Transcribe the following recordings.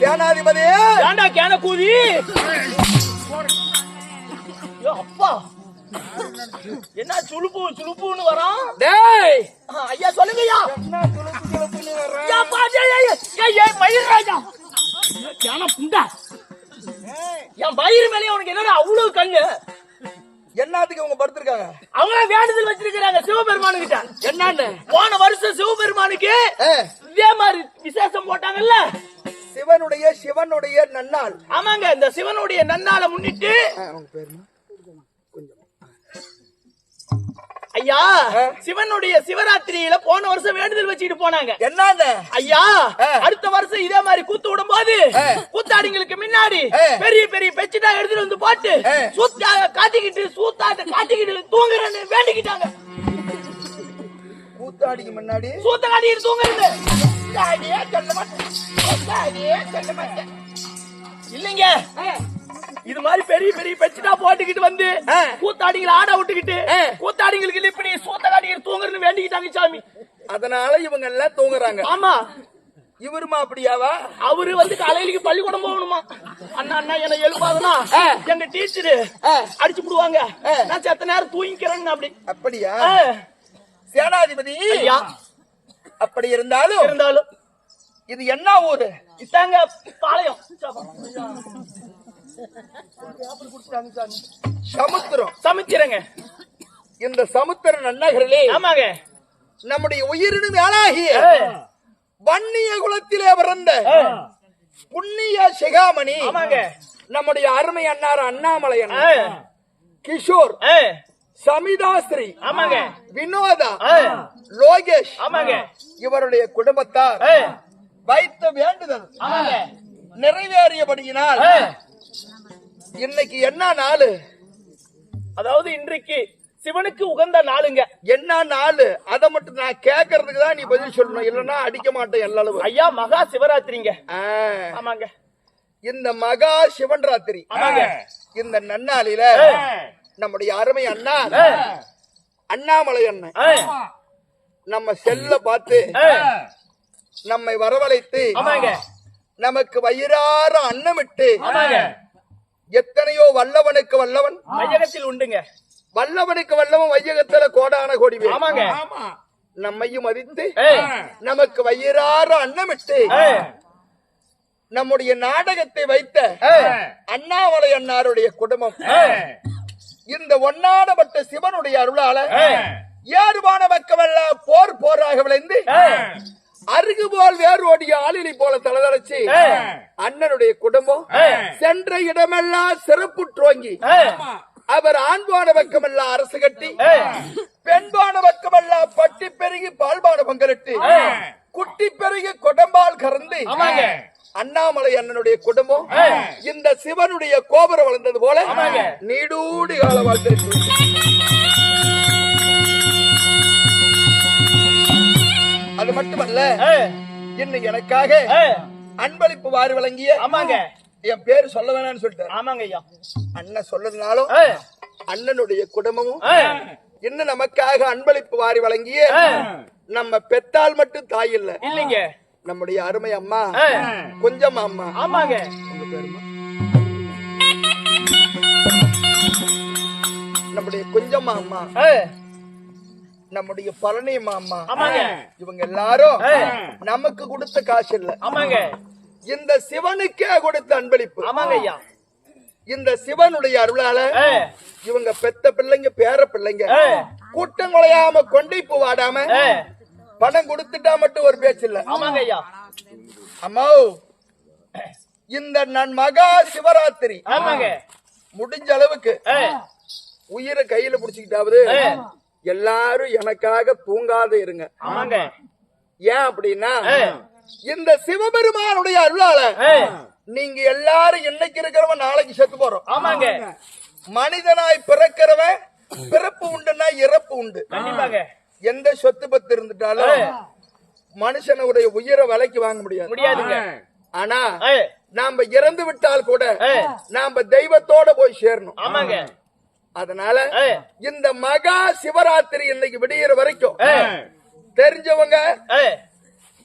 சேனாதிபதி ஏண்டா கேன கூதி அப்பா என்ன சுளுப்பு சுளுப்புன்னு வரான் டேய் ஐயா சொல்லுங்கய்யா என்ன சுளுப்புன்னு வர்றான் ஐயா பாஜே ஏய் மயிர் ராஜா கேன புண்டா என் மயிர் மேலே உனக்கு என்னடா அவ்வளவு கண்ணு என்னத்துக்கு அவங்க படுத்திருக்காங்க அவங்க வேண்டுதல் வச்சிருக்காங்க சிவபெருமானு கிட்ட என்னன்னு போன வருஷம் சிவபெருமானுக்கு இதே மாதிரி விசேஷம் போட்டாங்கல்ல சிவனுடைய நன்னாள். ஆமாங்க, இந்த சிவனுடைய நன்னாளை முன்னிட்டு ஐயா சிவனுடைய சிவராத்திரியில போன வருஷம் வேண்டுதல் வச்சுட்டு போனாங்க. என்ன ஐயா அடுத்த வருஷம் இதே மாதிரி கூத்து விடும் போது கூத்தாடிங்களுக்கு முன்னாடி பெரிய பெரிய பெச்சுட்டா எடுத்துட்டு வந்து போட்டு சூத்தா காட்டிக்கிட்டு சூத்தாட்ட காட்டிக்கிட்டு தூங்குறேன்னு வேண்டிக்கிட்டாங்க. கூத்தாடிக்கு முன்னாடி சூத்த காட்டிக்கிட்டு தூங்குறது இல்லைங்க. இது மாதிரி பெரிய பெரிய பெச்சுட்டா போட்டுக்கிட்டு வந்து கூத்தாடிங்களை ஆட விட்டுக்கிட்டு கூத்தாடிங்களுக்கு இப்படி சூத்த காட்டிக்கிட்டு தூங்குறன்னு வேண்டிக்கிட்டாங்க சாமி. அதனால இவங்க எல்லாம் தூங்குறாங்க. ஆமா, இவருமா அப்படியாவா? அவரு வந்து காலையில பள்ளிக்கூடம் போகணுமா. அண்ணா அண்ணா என்ன எழுப்பாதுன்னா எங்க டீச்சரு அடிச்சு விடுவாங்க, நான் செத்த நேரம் தூங்கிக்கிறேன்னு. அப்படி அப்படியா சேனாதிபதி? அப்படி இருந்தாலும் இது என்ன ஊரு? இதாங்க பாளையம் சமுத்திரம். சமுத்திரங்க. இந்த சமுத்திர நன்னகரிலே ஆமாங்க நம்முடைய உயிரினும் மேலாகிய வன்னிய குலத்திலே பிறந்த புண்ணிய சிகாமணி நம்முடைய அருமை அண்ணார் அண்ணாமலை அண்ணன், கிஷோர், சமிதாஸ்ரீ, வினோதா, லோகேஷ், இவருடைய குடும்பத்தார் வைத்த வேண்டுதல் நிறைவேறியபடியினால் இன்னைக்கு என்ன நாள்? அதாவது இன்றைக்கு சிவனுக்கு உகந்த நாளுங்க. என்ன நாள்? அதை மட்டும் நான் கேட்கறதுக்கு தான் நீ பதில் சொல்லணும், இல்லன்னா அடிக்க மாட்டேன் எல்லளவு. ஐயா மகா சிவராத்திரிங்க. ஆமாங்க, இந்த மகா சிவன் ராத்திரி. இந்த நன்னாளில நம்முடைய அருமை அண்ணா அண்ணாமலை அண்ணன் நம்ம செல்ல பார்த்து நம்மை வரவழைத்து நமக்கு வயிறார அன்னமிட்டு எத்தனையோ வல்லவனுக்கு வல்லவன் வையகத்தில் உண்டுங்க. வல்லவனுக்கு வல்லவன் வையகத்துல கோடான கோடி பேர். ஆமாங்க, நம்மையும் மதித்து நமக்கு வயிறார அன்னமிட்டு நம்முடைய நாடகத்தை வைத்த அண்ணாமலை அண்ணாருடைய குடும்பம் இந்த ஒன்னாடப்பட்ட சிவனுடைய அருளால ஏறுபான பக்கமெல்லாம் போர் போராக விளைந்து அருகு போல் வேறு ஓடிய ஆளிலை போல தளதளச்சு அண்ணனுடைய குடும்பம் சென்ற இடமெல்லாம் சிறப்புற்றோங்கி அவர் ஆண்பான பக்கமெல்லாம் அரசு கட்டி பெண்பான பக்கமெல்லாம் பட்டி பெருகி பால்பான பங்கலிட்டு குட்டி பெருகி கொடம்பால் கறந்து அண்ணாமலை அண்ணனுடைய குடும்பம் இந்த சிவனுடைய கோபுரம் வளர்ந்தது போல நீடூடி கால வாழ்த்து. அது மட்டுமல்ல, இன்னைக்கு எனக்காக அன்பளிப்பு வாரி வழங்கிய என் பேரு சொல்ல வேணாம்னு சொல்லிட்டாரு. அண்ணன் சொல்லதுனாலும் அண்ணனுடைய குடும்பமும் இன்னும் நமக்காக அன்பளிப்பு வாரி வழங்கிய நம்ம பெத்தால் மட்டும் தாய் இல்ல இல்லைங்க, நம்முடைய அருமை அம்மா கொஞ்சம் அம்மா. ஆமாங்க, உங்க பேருமா? நம்முடைய கொஞ்சம்மா அம்மா, நம்முடைய பழனியம்மா அம்மா, இவங்க எல்லாரும் நமக்கு கொடுத்த காசு இல்ல, இந்த சிவனுக்கே கொடுத்த அன்பளிப்பு. இந்த சிவனுடைய அருளால இவங்க பெத்த பிள்ளைங்க பேர பிள்ளைங்க கூட்டம் குலையாம கொண்டைப்பு வாடாம பணம் கொடுத்துட்டா மட்டும் ஒரு பேச்சு இல்ல. ஆமாங்க ஐயா. அம்மா இந்த நான் மகா சிவராத்திரி ஆமாங்க முடிஞ்ச அளவுக்கு உயிரை கையில புடிச்சுக்கிட்டாவது எல்லாரும் எனக்காக தூங்காத இருங்க. ஆமாங்க. ஏன் அப்படின்னா இந்த சிவபெருமானுடைய அருளால நீங்க எல்லாரும் இன்னைக்கு இருக்கிறவன் நாளைக்கு செத்து போறோம். ஆமாங்க. மனிதனாய் பிறக்கிறவன் பிறப்பு உண்டுன்னா இறப்பு உண்டு. கண்டிப்பாங்க. எந்த சொத்து பத்து இருந்துட்டாலும் மனுஷனுடைய உயிரை விலைக்கு வாங்க முடியாதுங்க. ஆனா நாம இறந்து விட்டால் கூட நாம தெய்வத்தோட போய் சேரணும். ஆமாங்க. அதனால இந்த மகா சிவராத்திரி இன்னைக்கு விடியற வரைக்கும் தெரிஞ்சவங்க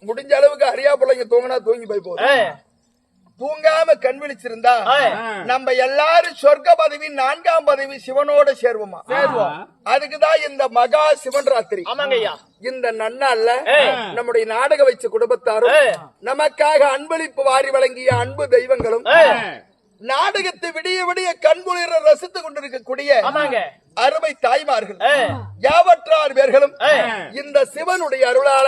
முடிஞ்ச அளவுக்கு அறியா பிள்ளைங்க தூங்கினா தூங்கி போய் போதும். தூங்காம கண் விழிச்சிருந்தா நம்ம எல்லாரும் சொர்க்க பதவி 4ஆம் பதவி சிவனோட சேருவோமா? அதுக்குதான் இந்த மகா சிவன் ராத்திரி. இந்த நன்னாள்ல நம்முடைய நாடக வச்ச குடும்பத்தாரும் நமக்காக அன்பளிப்பு வாரி வழங்கிய அன்பு தெய்வங்களும் நாடகத்தை விடிய விடிய கண்குளிர ரசித்துக் கொண்டிருக்கக்கூடிய அருமை தாய்மார்கள் யாவற்றார் பேர்களும் இந்த சிவனுடைய அருளால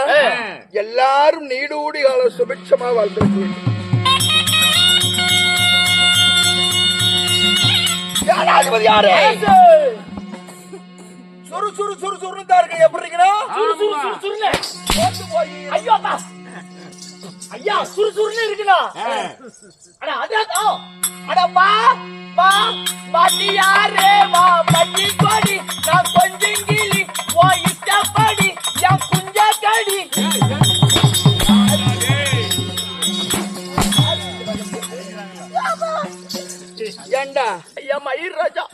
எல்லாரும் நீடூடி கால சுபிட்சமா வாழ்ந்திருக்க வேண்டும். யாரு சுறு சுறு சுறு சுறு தான் இருக்கு. எப்படி இருக்கணும்? ஐயா சுறுசுறுன்னு இருக்குண்ணா. அட அதான் அட வா வா மாட்டியாரே வா மட்டி கொடி நான் கொஞ்சம் கிளி ஓ இஷ்டப்படி என் குஞ்ச கடி. ஏண்டா ஐயா மயிர் ராஜா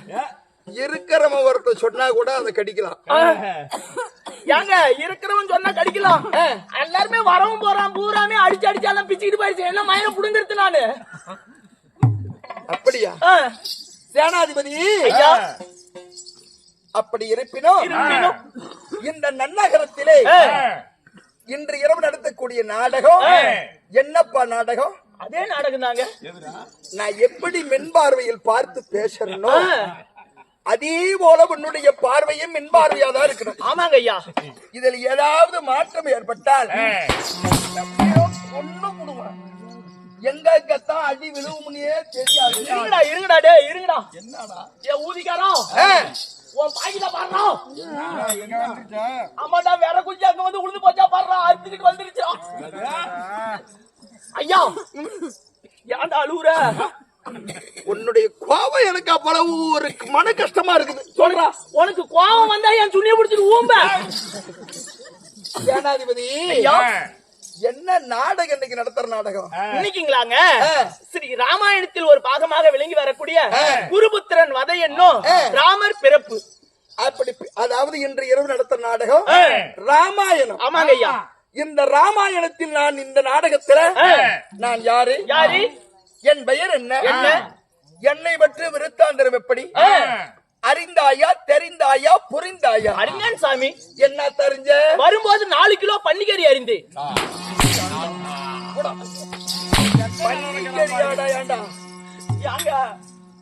இருக்கிறவன் ஒருத்த சொன்னா கூட அதை கடிக்கலாம். ஏங்க இருக்கிறவன் சொன்னா கடிக்கலாம். எல்லாருமே வரவும் போறான் பூராமே அடிச்சு அடிச்சாலும் பிச்சுக்கிட்டு போயிடுச்சு. என்ன மயில புடுங்கிறது நானு. அப்படியா சேனாதிபதி? ஐயா அப்படி இருப்பினும் இந்த நன்னகரத்திலே இன்று இரவு நடத்தக்கூடிய நாடகம் என்னப்பா நாடகம்? அதே நாடகம் தாங்க. நான் எப்படி மென்பார்வையில் பார்த்து பேசுறேனோ அதே போல உன்னுடைய பார்வையும் மின்பார்வையாதான் இருக்கணும். ஆமாங்க ஐயா. இதில் ஏதாவது மாற்றம் ஏற்பட்டால் எங்கத்தான் அடி விழுவும்னே தெரியாது. இருங்கடா இருங்கடா டே இருங்கடா. என்னடா ஏ ஊதிக்காரோ உன் பாக்கில பாடுறா. ஆமாடா வேற குஞ்சு அங்க வந்து உழுந்து போச்சா பாடுறா. அறுத்துக்கிட்டு வந்துருச்சா ஐயா. ஏன்டா அழுவுற? உன்னுடைய கோபம் எனக்கு அவ்வளவு ஒரு மன கஷ்டமா இருக்குது. சொல்றா உனக்கு கோபம் வந்தா என் துணியை பிடிச்சிட்டு ஊம்ப. சேனாதிபதி என்ன நாடகம் இன்னைக்கு நடத்துற நாடகம்? இன்னைக்குங்களாங்க ஸ்ரீ ராமாயணத்தில் ஒரு பாகமாக விளங்கி வரக்கூடிய குருபுத்திரன் வதை என்னும் ராமர் பிறப்பு. அப்படி அதாவது இன்று இரவு நடத்துற நாடகம் ராமாயணம். ஆமாங்க ஐயா. இந்த ராமாயணத்தில் நான் இந்த நாடகத்துல நான் யாரு யாரு என் பெயர் என்ன என்னை பற்றி விருத்தாந்தரம் எப்படி அறிந்தாயா தெரிந்தாயா புரிந்தாயா? அறிஞன் சாமி. என்ன தெரிஞ்ச? வரும்போது 4 கிலோ பன்னிக்கறி அறிந்து.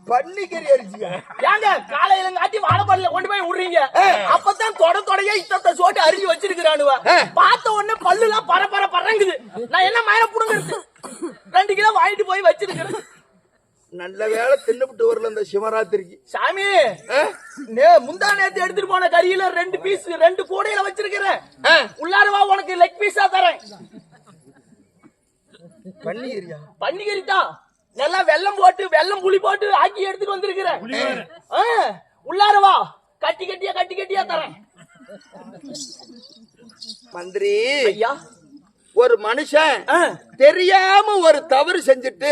பன்னிக்கறி அரிசியா? ஏங்க காலையில காட்டி வாழைப்படல கொண்டு போய் விடுறீங்க. அப்பதான் தொடையா இத்தத்தை சோட்டு அரிஞ்சு வச்சிருக்கிறானுவ. பார்த்த உடனே பல்லு எல்லாம் பர பறங்குது. நான் என்ன மயில புடுங்கிறது? 2 கிலோ வாங்கிட்டு போய் வச்சிருக்கிறேன். நல்ல வேலை தின்னுபிட்டு வரல இந்த சிவராத்திரிக்கு. சாமி முந்தா நேத்து எடுத்துட்டு போன கறியில 2 பீஸ் 2 கூடையில வச்சிருக்கிறேன். உள்ளாரவா உனக்கு லெக் பீஸா தரேன். பன்னிக்கறியா? பன்னிக்கறி தான். நல்லா வெல்லம் போட்டு வெல்லம் புளி போட்டு ஆக்கி எடுத்துட்டு வந்திருக்கிறேன். உள்ளாரவா கட்டி கட்டியா தரேன். மந்திரி ஐயா ஒரு மனுஷன் தெரியாம ஒரு தவறு செஞ்சுட்டு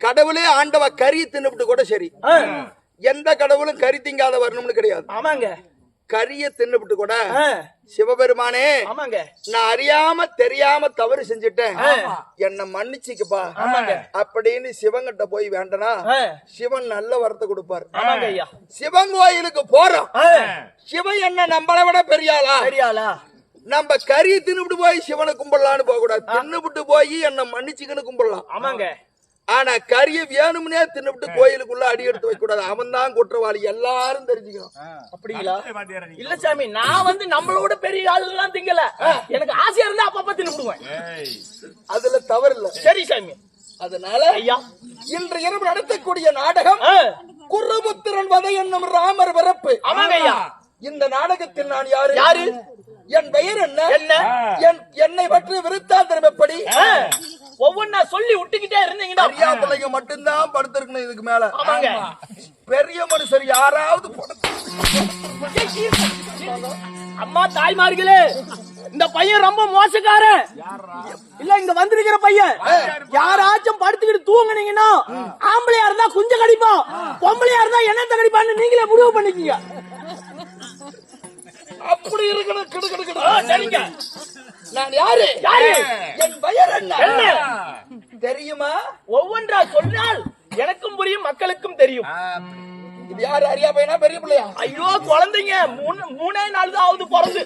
கடவுளே ஆண்டவ கறி தின்னுபிட்டு கூட சரி. எந்த கடவுளும் கறி திங்காத வரணும்னு கிடையாது. ஆமாங்க. கறிய தின்னுபிட்டு கூட சிவபெருமானே ஆமாங்க நான் அறியாம தெரியாம தவறு செஞ்சுட்டேன் என்ன மன்னிச்சுக்கப்பா அப்படின்னு சிவங்கிட்ட போய் வேண்டனா சிவன் நல்ல வரத்தை கொடுப்பாரு. சிவன் கோயிலுக்கு போறோம். சிவன் என்ன நம்மளை விட பெரியாளா? நம்ம கறி தின்னுபிட்டு போய் சிவனை கும்பிடலான்னு போக கூடாது. தின்னுபிட்டு போய் என்ன மன்னிச்சுக்கன்னு கும்பிடலாம். ஆமாங்க. ஆனா கறிய வேணும்னே தின்னுபிட்டு கோயிலுக்குள்ள அடி எடுத்து வைக்க கூடாது. அவன் தான் குற்றவாளி, எல்லாரும் தெரிஞ்சுக்கணும். அப்படிங்களா? இல்ல சாமி, நான் வந்து நம்மளோட பெரிய ஆளுலாம் திங்கல. எனக்கு ஆசையா இருந்தா அப்பப்ப தின்னுடுவேன். அதுல தவறு இல்ல. சரி சாமி. அதனால ஐயா, இன்று இரவு நடத்தக்கூடிய நாடகம் குருபுத்திரன் வதை என்னும் ராமர் பிறப்பு. ஆமாங்க ஐயா. இந்த நாடகத்தில் நான் யாரு? யாரு? என் பெயர் என்ன? என்ன? என்னை பற்றி விருத்தாந்தரம் எப்படி? ஒவ்வொன்னா சொல்லி விட்டுக்கிட்டே இருந்தீங்கன்னா பெரிய பிள்ளைங்க மட்டும்தான் படுத்திருக்கணும். இதுக்கு மேல ஆமாங்க. பெரிய மனுஷர் யாராவது அம்மா தாய்மார்களே, இந்த பையன் ரொம்ப மோசக்காரன். இல்ல, இங்க வந்திருக்கிற பையன் யாராச்சும் படுத்துக்கிட்டு தூங்குனீங்கன்னா ஆம்பளையா இருந்தா குஞ்ச கடிப்பான், பொம்பளையா இருந்தா என்னத்த கடிப்பான்னு நீங்களே முடிவு பண்ணிக்கீங்க. அப்படி இருக்கணும். சரிங்க. நான் யாரு? யாரு? என் பெயர் என்ன? என்ன தெரியுமா? ஒவ்வொன்றா சொன்னால் எனக்கும் புரியும், மக்களுக்கும் தெரியும். இது யாரு? அறியா பையனா பெரிய பிள்ளையா? ஐயோ குழந்தைங்க, மூணே நாள் தான் ஆகுது பிறந்து.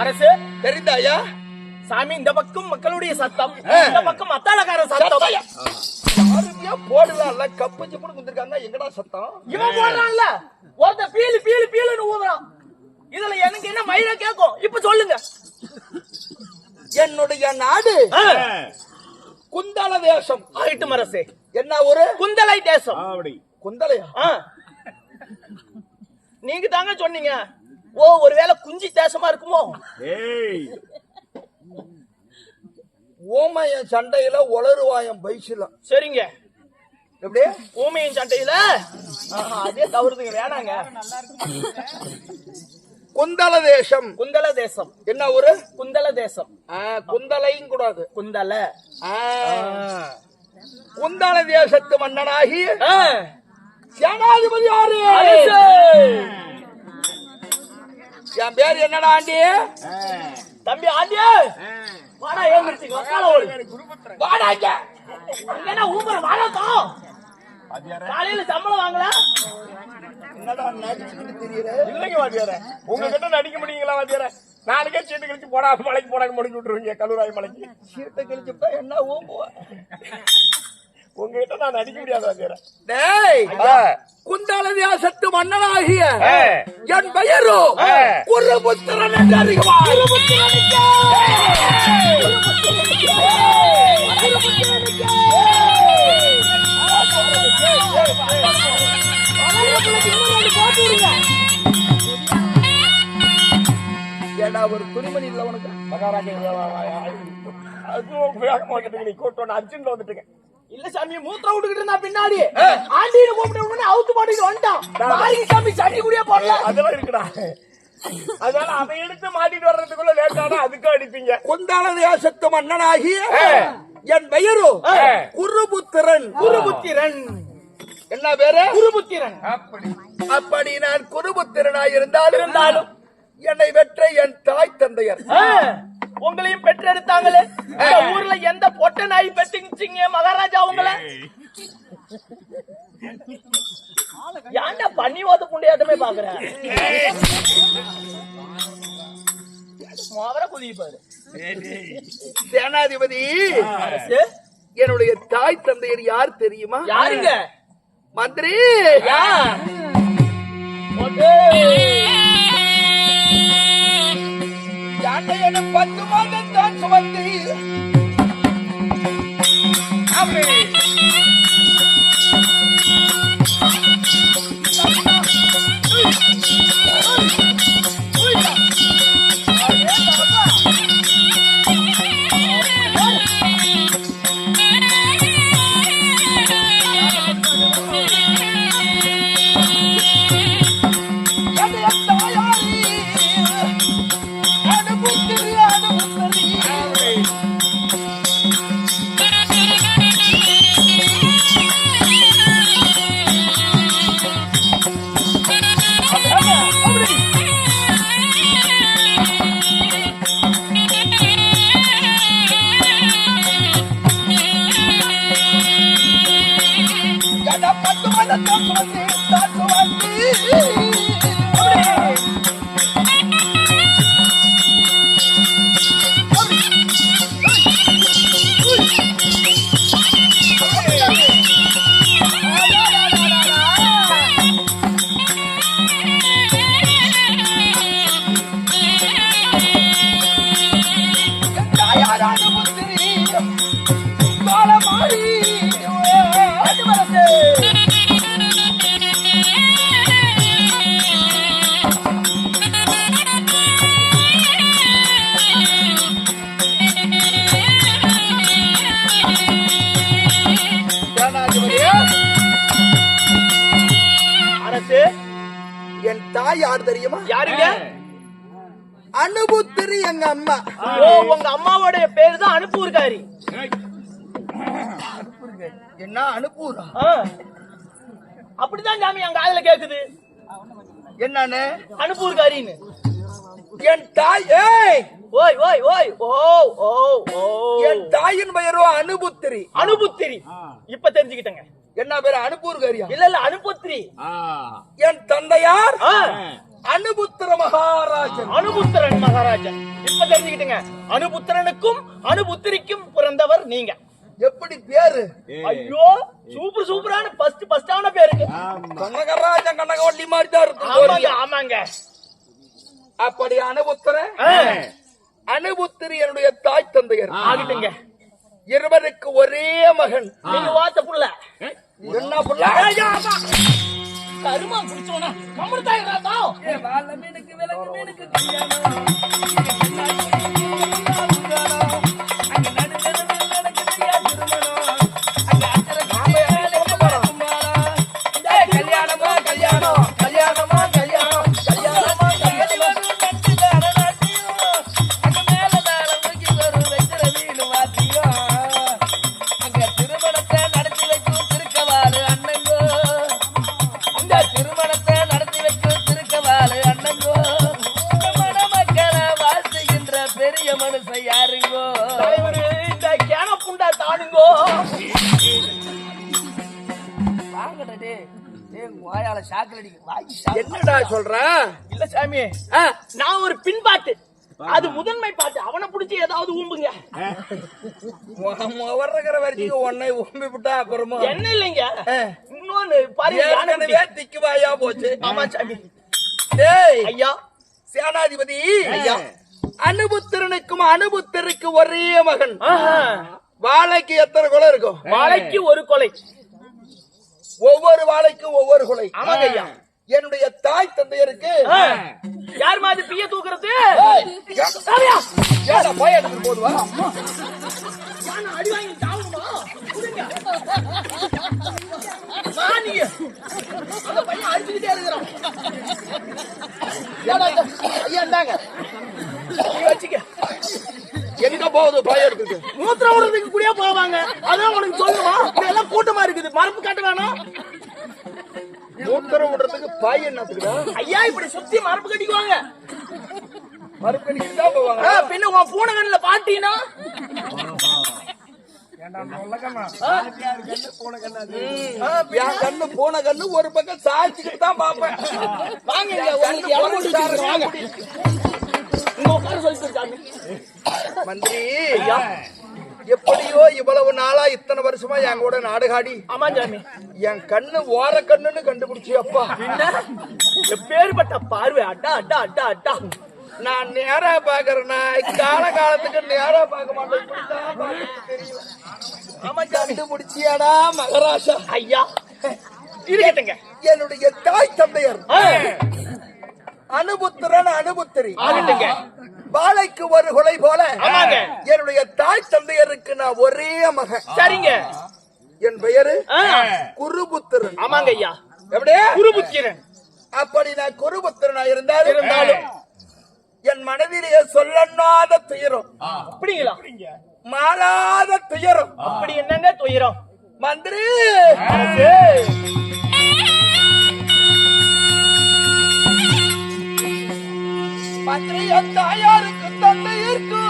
அரசு தெரிந்தாயா? சாமி, இந்த பக்கம் மக்களுடைய சத்தம், இந்த பக்கம் மத்தாளக்கார சத்தம். யாருமே போடல, கப்பு சிப்புன்னு குந்திருக்காங்க. எங்கடா சத்தம்? இவன் போடுறான்ல, ஒருத்த பீலு பீலு பீலுன்னு ஊதுறான். இதுல எனக்கு என்ன மயில கேட்கும்? இப்ப சொல்லுங்க. என்னுடைய நாடு குந்தல தேசம். ஆயிட்டு அரசே. என்ன ஒரு குந்தலை தேசம்? குந்தலையா? நீங்க தாங்க சொன்னீங்க. ஓ, ஒருவேளை குஞ்சி தேசமா இருக்குமோ? ஓமையன் சண்டையில உளறுவாயம் பைசிலம். சரிங்க. எப்படி? ஊமையின் சண்டையில அதே தவறுதுங்க, வேணாங்க. குந்தல தேசம். குந்தல தேசம் என்ன ஒரு குந்தல தேசம்? குந்தலையும் கூடாது. குந்தல. குந்தல தேசத்து மன்னனாகி சேனாதிபதி யாரு? என் பேர் என்னடா? ஆண்டி. தம்பி ஆண்டியா, வாடா. ஏன் வக்கால ஓடு? வாடா இங்க. அங்கனா ஊமர வாடா. காலையில சம்பளம் வாங்கல. என்னடா நடிச்சுக்கிட்டு தெரியற? இல்லைங்க வாத்தியார, உங்ககிட்ட நடிக்க முடியுங்களா வாத்தியார? நாளைக்கே சீட்டு கழிச்சு போடா, மலைக்கு போடாங்க முடிஞ்சு விட்டுருவீங்க. கல்லூராய் மலைக்கு சீட்டை கழிச்சுட்டா என்ன ஊம்புவ? உங்ககிட்ட நான் நடிக்க முடியாது வாத்தியார. டேய், குந்தல தேசத்து மன்னனாகிய என் பெயரோ குருபுத்திரன் என்று அறியுமா? ஏடா ஒரு துணிமணி இல்ல உனக்கு? மகாராஜா அதுவும் வேக மாட்டேங்க. நீ கூட்டோன்னு அர்ஜுன்ல வந்துட்டுங்க. இல்ல சாமி, மூத்திர விட்டுக்கிட்டு இருந்தா பின்னாடி ஆண்டின்னு கூப்பிட்டு உடனே அவுத்து போட்டுட்டு வந்துட்டான். சாமி சட்டி குடியா போடல. அதெல்லாம் இருக்குடா. அதனால அதை எடுத்து மாட்டிட்டு வர்றதுக்குள்ள லேட்டானா அதுக்கும் அடிப்பீங்க. குந்தல தேசத்து மன்னனாகிய என் பெயரோ குருபுத்திரன். குருபுத்திரன். என்ன பேரு? குருபுத்திரன். அப்படி நான் குருபுத்திரனாய் இருந்தாலும் என்னை பெற்ற என் தாய் தந்தையர் உங்களையும் பெற்றெடுத்தாங்களே. ஊர்ல எந்த பொட்ட நாய் பெற்றுச்சிங்க மகாராஜா? உங்களை ஏன்டா பண்ணி ஓத புண்டையாட்டமே பாக்குற மோவர குதிப்பாரு சேனாதிபதி என்னுடைய தாய் தந்தையர் யார் தெரியுமா? யாருங்க? மந்திரி. யானை 10 மாதம் தான் சுமந்து என் தாய் யார் தெரியுமா? யாருங்க? அனுபுத்திரி எங்க அம்மா. ஓ, உங்க அம்மாவோட பேரு தான் அனுப்பூர்காரி. என்ன அனுப்பூரா? அப்படிதான் சாமி எங்க காதுல கேக்குது. என்னன்னு? அனுப்பூர்காரின்னு. என் தாய் ஓய் ஓய் ஓய் ஓ ஓ ஓ என் தாயின் பெயரோ அனுபுத்திரி. அனுபுத்திரி. இப்ப தெரிஞ்சுக்கிட்டேங்க. என்ன பேரு? அனுப்பூர்காரியா? இல்ல இல்ல அனுபுத்திரி. என் தந்தையார் அனுபுத்திர மகாராஜன். அனுபுத்திரன் மகாராஜன். இப்ப தெரிஞ்சுக்கிட்டேங்க. அனுபுத்திரனுக்கும் அனுபுத்திரிக்கும் பிறந்தவர் நீங்க. எப்படி பேரு? ஐயோ சூப்பர் சூப்பரான ஃபர்ஸ்டான பேருங்க. கனகராஜன் கனகவள்ளி மாதிரி தான் இருக்கு. ஆமாங்க ஆமாங்க. அப்படி அனுபுத்திரன் அனுபுத்திரி என்னுடைய தாய் தந்தையர் ஆகிட்டுங்க. இருவருக்கு ஒரே மகன். நீங்க வாத்த புள்ள. என்ன புள்ள? கருமா புடிச்சோனா கமர்தாய் ராதா. ஏ வால்ல மீனுக்கு விலக்கு மீனுக்கு கல்யாணம். அங்க நடுநடுல நடக்குதியா திருமணம். அங்க அச்சர காமையால குமாரா. டேய் கல்யாணமா கல்யாணம் கல்யாணமா கல்யாணம் கல்யாணமா கல்யாணம் நட்டுதார நாட்டியோ. அங்க மேல மேல முகி வரும் வெச்சர வீடு வாத்தியோ. அங்க திருமணத்தை நடத்தி வைக்கும் திருக்கவாறு அண்ணங்கோ. அந்த திருமணத்தை நடத்தி வைக்கும் திருக்கவாறு அண்ணங்கோ. மன மக்களை வாழ்த்துகின்ற பெரிய மனுஷன் யாருங்கோ? தலைவரு இந்த கேன புண்டா தானுங்கோ. வாங்கடே வாயால சாக்கல் அடிக்க. என்னடா சொல்ற? இல்ல சாமி, நான் ஒரு பின்பாட்டு, அது முதன்மை பாட்டு. அவனை புடிச்சு ஏதாவது ஊம்புங்க. வர்றகிற வரைக்கும் உன்னை ஊம்பி விட்டா அப்புறமா என்ன இல்லைங்க. இன்னொன்னு பாருங்க, திக்கு வாயா போச்சு. ஆமா சாமி. டேய் ஐயா சேனாதிபதி, ஐயா அனுபுத்திரனுக்கும் அனுபுத்திருக்கு ஒரே மகன். வாழைக்கு எத்தனை கொலை இருக்கும்? வாழைக்கு ஒரு கொலை. ஒவ்வொரு வாழைக்கும் ஒவ்வொரு கொலை. ஆமாங்க ஐயா. என்னுடைய தாய் தந்தையருக்கு யார் மாதிரி பிய தூக்குறது? போய் எடுத்து போடுவா. அடி வாங்கி சாவுமா? பையன் அடிச்சுக்கிட்டே இருக்கிறான். ஐயா இந்தாங்க வச்சுக்க. எங்க போகுது பாய் எடுத்துட்டு? மூத்திரம் விடுறதுக்கு கூட போவாங்க. அதான் உனக்கு சொல்லுமா? இதெல்லாம் கூட்டமா இருக்குது. மரப்பு காட்ட வேணாம். மூத்திரம் விடுறதுக்கு பாய் என்னத்துக்குடா? ஐயா இப்படி சுத்தி மரப்பு கட்டிக்குவாங்க. மரப்பு கட்டிட்டு தான் போவாங்க. பின்ன உன் பூனை கண்ணுல பாட்டீனா என் கண்ணு போன கண்ணு ஒரு பக்கம் சாய்ச்சிக்கிட்டு தான் பாப்பேன். வாங்க இங்க, உங்களுக்கு இடம் போட்டு வச்சிருக்கேன், வாங்க. இங்க உட்கார சொல்லிட்டு சாமி. மந்திரி எப்படியோ இவ்வளவு நாளா இத்தனை வருஷமா என் கூட நாடுகாடி ஆமா சாமி. என் கண்ணு ஓர கண்ணுன்னு கண்டுபிடிச்சி அப்பா. என்ன எப்பேற்பட்ட பார்வை! அட்டா அட்டா அட்டா அட்டா. நான் நேரா பாக்குறேன்னா காலத்துக்கு நேரா பார்க்க மாட்டேன். இப்படித்தான் பார்க்கறது தெரியல. ஆமா சாமி. கண்டுபிடிச்சியாடா மகராசா? ஐயா இருக்கட்டுங்க. என்னுடைய தாய் தந்தையர் அனுபுத்திரன் அனுபுத்திரி ஆகட்டுங்க. வாழைக்கு ஒரு கொலை போல ஆமாங்க. என்னுடைய தாய் தந்தையருக்கு நான் ஒரே மகன். சரிங்க. என் பெயரு குருபுத்திரன். ஆமாங்க ஐயா. எப்படியே குருபுத்திரன். அப்படி நான் குருபுத்திரனா இருந்தாலும் என் மனதிலேயே சொல்லனாத துயரம், அப்படிங்களா? மாறாத துயரம். அப்படி என்னங்க துயரம்? மந்திரி மந்திரி என் தாயாருக்கு தந்தை இருக்கு.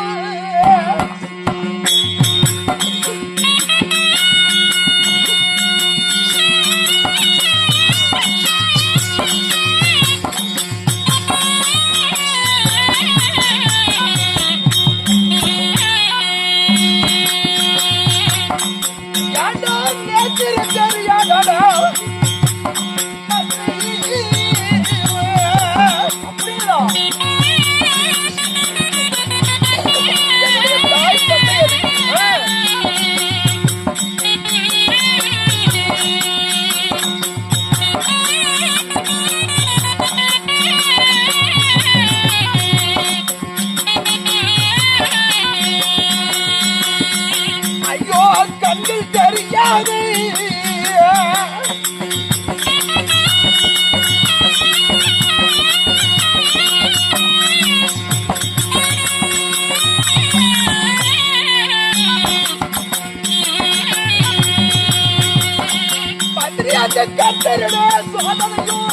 ஐயோ கண்கள் தெரியாது. மந்திரி அந்த கத்தருடைய சோதனையும்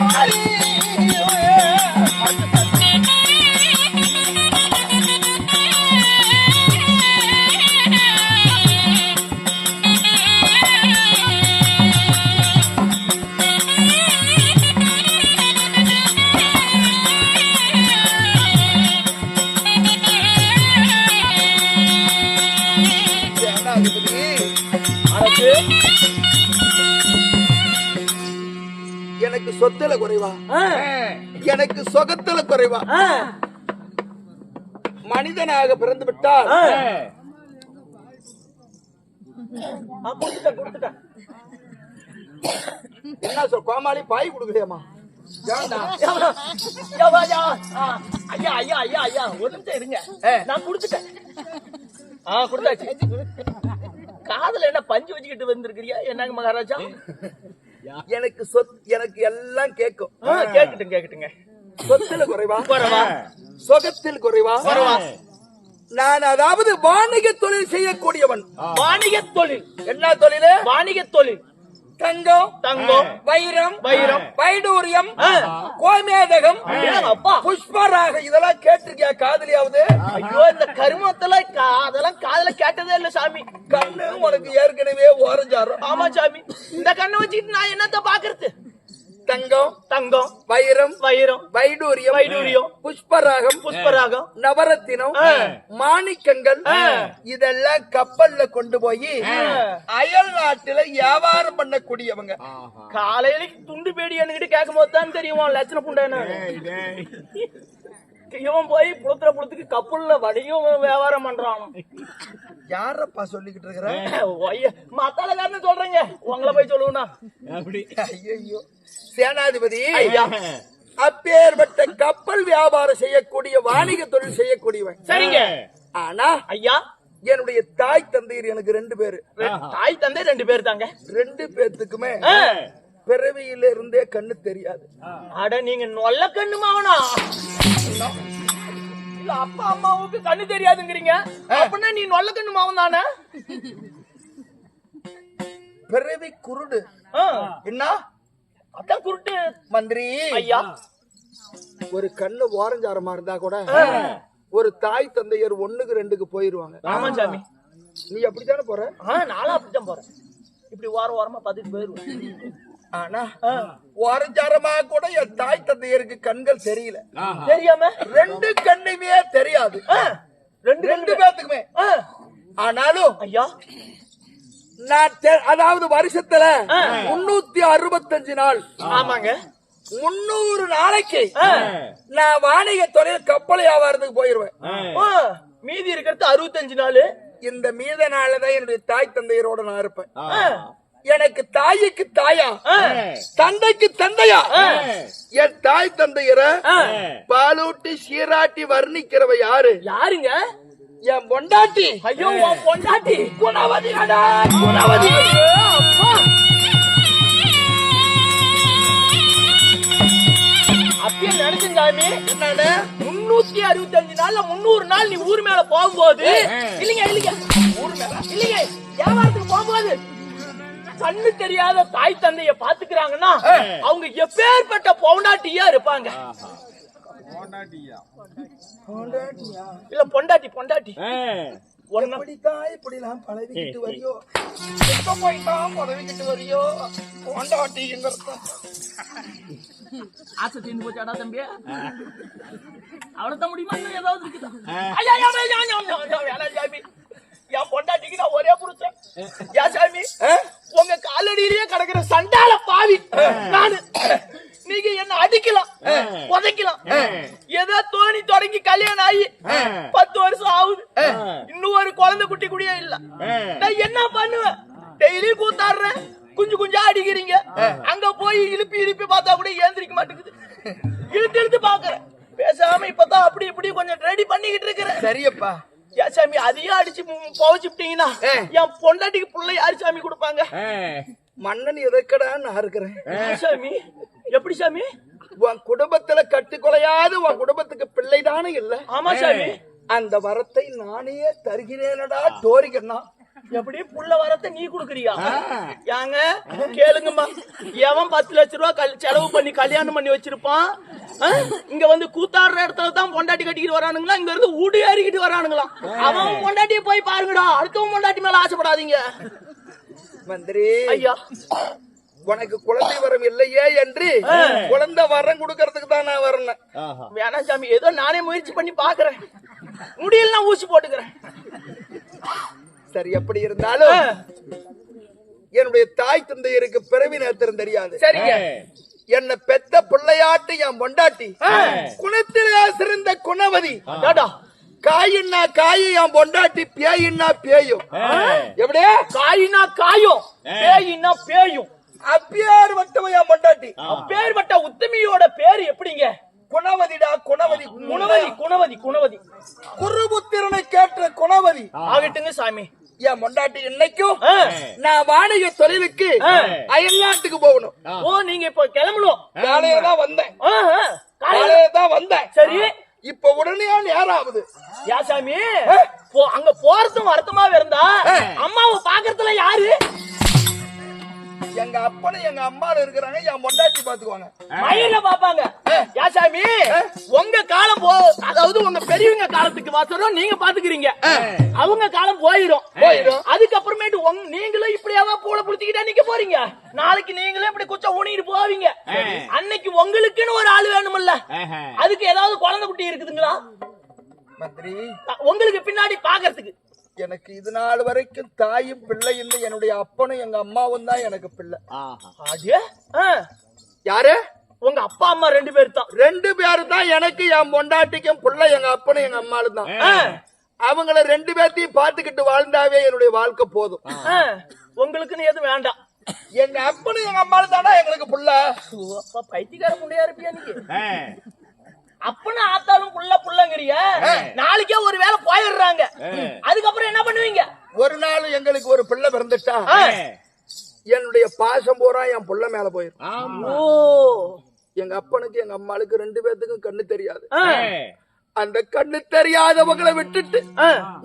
மாறி எனக்கு சொத்துல குறைவா, எனக்கு சொகத்துல குறைவா. மனிதனாக பிறந்து விட்டால் என்ன சொல் கோமாளி பாய் கொடுக்கலையாமா? ஐயா ஐயா ஐயா ஐயா ஒரு நிமிஷம் இருங்க. நான் குடுத்துட்டேன். கொடுத்தாச்சு. காதல என்ன பஞ்சு வச்சுக்கிட்டு வந்திருக்கிறியா என்னங்க மகாராஜா? எனக்கு எல்லாம் கேட்கும். கேட்டுட்டுங்க. சொத்துல குறைவா, சொகத்தில் குறைவா. நான் அதாவது வாணிக தொழில் செய்யக்கூடியவன். வாணிக தொழில் என்ன தொழில்? வாணிக தொழில். தங்கம், வைரம், வைடூரியம், கோமேதகம், அப்பா புஷ்பராக இதெல்லாம் கேட்டிருக்கியா காதலியாவது? ஐயோ இந்த கருமத்துல அதெல்லாம் காதல கேட்டதே இல்ல சாமி. கண்ணு உனக்கு ஏற்கனவே ஓரஞ்சாரும். ஆமா சாமி. இந்த கண்ணை வச்சுக்கிட்டு நான் என்னத்த பாக்குறது? தங்கம், வைரம், வைடூரியம், புஷ்பராகம், நவரத்தினம், மாணிக்கங்கள் இதெல்லாம் கப்பல்ல கொண்டு போய் அயல் நாட்டுல வியாபாரம் பண்ணக்கூடியவங்க. காலையில துண்டு பேடி என்கிட்ட கேட்கும் போது தான் தெரியும் லட்சண புண்டை. இவன் போய் புளுத்துக்கு கப்பல்ல வடியும் வியாபாரம் பண்றான். யாரப்பா சொல்லிக்கிட்டு இருக்கிற? மத்தாலக்காரன்னு சொல்றீங்க, உங்களை போய் சொல்லுவா. ஐயோ சேனாதிபதி, அப்பேற்பட்ட கப்பல் வியாபாரம் செய்யக்கூடிய வாணிக தொழில் செய்யக்கூடியவன். சரிங்க. ஆனா ஐயா என்னுடைய தாய் தந்தையர் எனக்கு 2 பேரு. தாய் தந்தை 2 பேர் தாங்க. 2 பேத்துக்குமே பிறவியில இருந்தே கண்ணு தெரியாது. அட நீங்க நொல்ல கண்ணு மாவனா? அப்பா அம்மாவுக்கு கண்ணு தெரியாதுங்கிறீங்க, அப்படின்னா நீ நொல்ல கண்ணு மாவன் தானே? பிறவி குருடு. என்ன அதான் குருட்டு. மந்திரி ஐயா ஒரு கண்ணு ஓரஞ்சாரமா இருந்தா கூட ஒரு தாய் தந்தையர் 1க்கு 2க்கு போயிருவாங்க. ஆமா சாமி. நீ அப்படித்தானே போற? நானும் அப்படித்தான் போறேன். இப்படி ஓரமா பார்த்துட்டு போயிருவேன். ஆனா ஓரஞ்சாரமா கூட என் தாய் தந்தையருக்கு கண்கள் தெரியல. தெரியாம 2 கண்ணுமே தெரியாது. 2 பேத்துக்குமே. ஆனாலும் ஐயா நான் அதாவது வருஷத்துல 365 நாள். ஆமாங்க. 300 நாளைக்கு நான் வாணிக துறையில் கப்பல் வியாபாரத்துக்கு போயிருவேன். மீதி இருக்கிறது 65 நாள். இந்த மீத நாள்தான் என்னுடைய தாய் தந்தையரோட நான் இருப்பேன். எனக்கு தாய்க்கு தாயா, தந்தைக்கு தந்தையா, என் தாய் தந்தையரை பாலூட்டி சீராட்டி வர்ணிக்கிறவ யாருங்க? என் பொண்டாட்டி. ஐயோ பொண்டாட்டி குணவதி. குணவதி அப்படியே நினைச்சேன் சாமி. என்னன்னு 365 நாள்ல 300 நாள் நீ ஊர் மேல போகும்போது இல்லைங்க ஊர் மேல இல்லைங்க வியாபாரத்துக்கு போகும்போது கண்ணு தெரியாத தாய் தந்தைய பாத்துக்கிறாங்கன்னா அவங்க எப்பேற்பட்ட பொண்டாட்டியா இருப்பாங்க. இல்ல பொண்டாட்டி இப்படிலாம் பழவிக்கிட்டு வரியோ, எப்ப போய்தான் பழவிக்கிட்டு வரியோ பொண்டாட்டிங்கிறது. ஆசை தீர்ந்து போச்சாடா தம்பி? அவ்வளவுதான் முடியுமா? ஏதாவது என் பொண்டாட்டிக்கு நான் ஒரே புருஷன். யா சாமி, உங்க காலடியிலேயே கிடக்குற சண்டால பாவி நானு. நீங்க என்ன அடிக்கலாம், உதைக்கலாம். ஏதோ தோணி தொடங்கி கல்யாணம் ஆகி 10 வருஷம் ஆகுது. இன்னும் ஒரு குழந்தை குட்டி கூடியே இல்ல. நான் என்ன பண்ணுவேன்? டெய்லி கூத்தாடுறேன், குஞ்சா அடிக்கிறீங்க. அங்க போய் இழுப்பி பார்த்தா கூட ஏந்திரிக்க மாட்டேங்குது. இழுத்து பாக்குறேன். பேசாம இப்பதான் அப்படி இப்படி கொஞ்சம் ரெடி பண்ணிக்கிட்டு இருக்கிறேன். சரியப்பா. ஏன் சாமி அதையும் அடிச்சு போச்சுட்டீங்கன்னா என் பொண்டாட்டிக்கு புள்ள யாரு சாமி கொடுப்பாங்க? மன்னன் எதற்கடா நான் இருக்கிறேன் சாமி. எப்படி சாமி? உன் குடும்பத்துல கட்டுக்கொலையாது உன் குடும்பத்துக்கு பிள்ளைதானே இல்ல? ஆமா சாமி. அந்த வரத்தை நானே தருகிறேனடா டோரிக்கண்ணா. எப்படி புள்ள வரத்தை நீ குடுக்குறியா? யாங்க கேளுங்கம்மா. எவன் 10 லட்சம் ரூபாய் செலவு பண்ணி கல்யாணம் பண்ணி வச்சிருப்பான், இங்க வந்து கூத்தாடுற இடத்துல தான் பொண்டாட்டி கட்டிக்கிட்டு வரானுங்களா, இங்க இருந்து ஊடி ஏறிக்கிட்டு வரானுங்களா? அவன் பொண்டாட்டிய போய் பாருங்கடா. அடுத்தவன் பொண்டாட்டி மேல ஆசைப்படாதீங்க. மந்திரி ஐயா, உனக்கு குழந்தை வரம் இல்லையே என்று குழந்தை வரம் கொடுக்கறதுக்கு தான் நான் வரேன். வேணா சாமி, ஏதோ நானே முயற்சி பண்ணி பாக்குறேன். முடியல ஊசி போட்டுக்கிறேன். சரி, எப்படி இருந்தாலும் என்னுடைய தாய் தந்தையருக்கு பிறவி நேத்திரம் தெரியாது. சரிங்க. என்ன பெத்த பிள்ளையாட்டு என் பொண்டாட்டி குணத்திலே சிறந்த குணவதி. காயின்னா காய் என் பொண்டாட்டி, பேயின்னா பேயும். எப்படியா? காயினா காயும், பேயின்னா பேயும். அப்பேற்பட்டவ என் பொண்டாட்டி. அப்பேற்பட்ட உத்தமியோட பேரு எப்படிங்க? குணவதிடா. குணவதி குணவதி குணவதி குணவதி. குருபுத்திரனை கேட்ட குணவதி ஆகட்டுங்க சாமி. என் பொண்டாட்டி இன்னைக்கும் நான் வாடகை தொழிலுக்கு அயல்நாட்டுக்கு போகணும். ஓ, நீங்க இப்ப கிளம்பணும்? காலையில தான் வந்தேன். காலையில தான் வந்தேன். சரி, இப்ப உடனே நேரம் ஆகுது. யா சாமி, அங்க போறதும் வருத்தமாவே இருந்தா அம்மாவை பாக்குறதுல யாரு? எங்க அப்பனும் எங்க அம்மாவும் இருக்கிறாங்க. என் பொண்டாட்டி பாத்துக்குவாங்க, மயில பாப்பாங்க. யா சாமி, உங்க காலம் அதாவது உங்க பெரியவங்க காலத்துக்கு வாசரும் நீங்க பாத்துக்கிறீங்க. அவங்க காலம் போயிடும். அதுக்கப்புறமேட்டு நீங்களும் இப்படியாவா பூளை புடிச்சுக்கிட்டா நிக்க போறீங்க. நாளைக்கு நீங்களும் இப்படி குச்ச ஊனிட்டு போவீங்க. அன்னைக்கு உங்களுக்குன்னு ஒரு ஆளு வேணும்ல. அதுக்கு ஏதாவது குழந்தை குட்டி இருக்குதுங்களா மந்திரி? உங்களுக்கு பின்னாடி பாக்குறதுக்கு எனக்கு இது நாள் வரைக்கும் தாயும் பிள்ளை இல்லை. என்னுடைய அப்பனும் எங்க அம்மாவும் தான் எனக்கு பிள்ளை. யாரு? உங்க அப்பா அம்மா 2 பேர் தான். 2 பேரு தான் எனக்கு. என் பொண்டாட்டிக்கும் பிள்ளை எங்க அப்பனும் எங்க அம்மாவும் தான். அவங்கள 2 பேர்த்தையும் பாத்துக்கிட்டு வாழ்ந்தாவே என்னுடைய வாழ்க்கை போதும். உங்களுக்குன்னு எதுவும் வேண்டாம். எங்க அப்பனும் எங்க அம்மாவும் தானா எங்களுக்கு பிள்ளை. பைத்தியக்கார முடியா இருப்பியா நீங்க? அப்பனா ஆத்தாலும் புள்ளங்கிறிய. நாளைக்கே ஒரு வேலை போயிடுறாங்க. அதுக்கப்புறம் என்ன பண்ணுவீங்க? ஒரு நாள் எங்களுக்கு ஒரு பிள்ளை பிறந்துட்டா என்னுடைய பாசம் பூரா என் புள்ள மேல போயிடும். எங்க அப்பனுக்கு எங்க அம்மாளுக்கு 2 பேத்துக்கும் கண்ணு தெரியாது. அந்த கண்ணு தெரியாதவங்களை விட்டுட்டு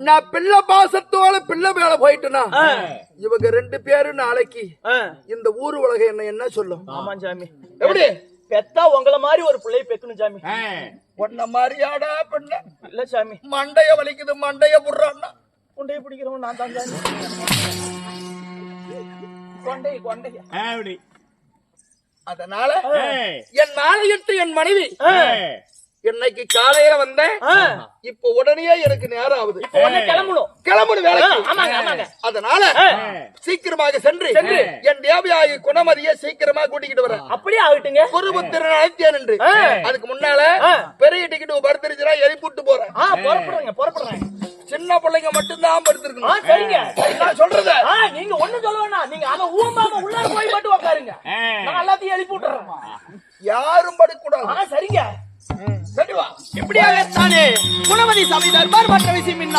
நான் பிள்ளை பாசத்தோட பிள்ளை மேல போயிட்டுனா இவங்க 2 பேரும் நாளைக்கு இந்த ஊர் உலகம் என்ன சொல்லும்? ஆமா சாமி. எப்படி பெத்தா உங்கள மாதிரி ஒரு பிள்ளை பெக்கணும் சாமி. உன்ன மாதிரியாடா பண்ண இல்ல சாமி, மண்டைய வலிக்குது மண்டைய புடுறான்னா கொண்டைய பிடிக்கிறவன் நான் தான் சாமி. கொண்டைய அப்படி அதனால என் நாளையிட்டு என் மனைவி இன்னைக்கு காலையில வந்தேன். இப்ப உடனே எனக்கு நேரம் ஆகுது. உடனே கிளம்பணும் வேலைக்கு. ஆமாங்க. அதனால சீக்கிரமாக சென்று என் தேவையாகி குணமதியை சீக்கிரமா கூட்டிக்கிட்டு வரேன். அப்படியே ஆகட்டுங்க. குருபுத்திரன் அழைத்தேன் என்று அதுக்கு முன்னால பெரிய டிக்கெட் படுத்துருச்சுன்னா எழுப்பிட்டு போறேன். புறப்படுறேன். சின்ன பிள்ளைங்க மட்டும்தான் படுத்திருக்கணும். சரிங்க. நான் சொல்றது நீங்க ஒண்ணும் சொல்ல வேணாம். நீங்க அவன் ஊம்பாம உள்ளார போய் மட்டும் உட்காருங்க. நான் எல்லாத்தையும் எழுப்பி விட்டுறேன். யாரும் படுக்கூடாது. சரிங்க. சரி வா. எப்படியாகத்தானே குணமதி சபை தர்பார் மற்ற விஷயம் என்ன